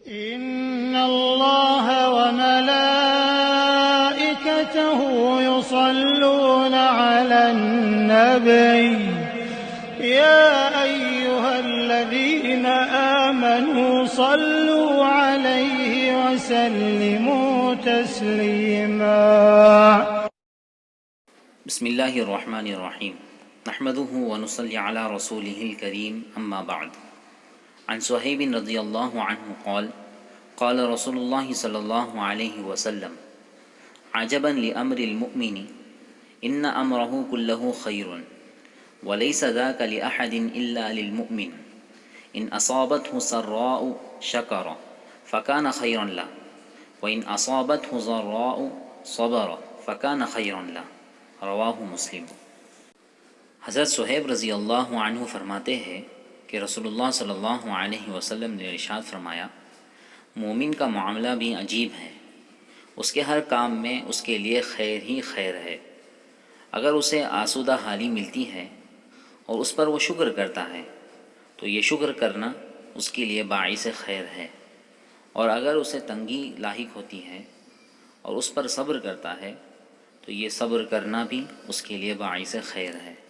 इन्नल्लाह व मलाइकतहु युसल्लूना अलन नबी या अय्युहल्लज़ीना आमनू सल्लू अलैहि व सल्लिमू तस्लीमा। बिस्मिल्लाहिर्रहमानिर्रहीम नहमदुहु व नुसल्ली अला रसूलिहिल करीम अम्मा बअद। अन सुहैब रज़ियल्लाहु अन्हु क़ाल क़ाल रसूलुल्लाह सल्लल्लाहु अलैहि वसल्लम अजबन लिअम्रिल मुअमिनि इन्न अम्रहु कुल्लहु खैरुन व लैसा ज़ाका लिअहदिन इल्ला लिलमुअमिन इन असाबतहु सर्राउ शकर फ़कान खैरन लह व इन असाबतहु ज़र्राउ सबर फ़कान खैरन लह। रवाहु मुस्लिम। हज़रत सुहैब रज़ियल्लाहु अन्हु फरमाते हैं कि रसूलुल्लाह सल्लल्लाहु अलैहि वसल्लम ने इरशाद फरमाया, मोमिन का मामला भी अजीब है। उसके हर काम में उसके लिए खैर ही खैर है। अगर उसे आसूदा हाली मिलती है और उस पर वो शुक्र करता है तो ये शुक्र करना उसके लिए बाइस खैर है, और अगर उसे तंगी लाहिक होती है और उस पर सब्र करता है तो ये सब्र करना भी उसके लिए बाइस खैर है।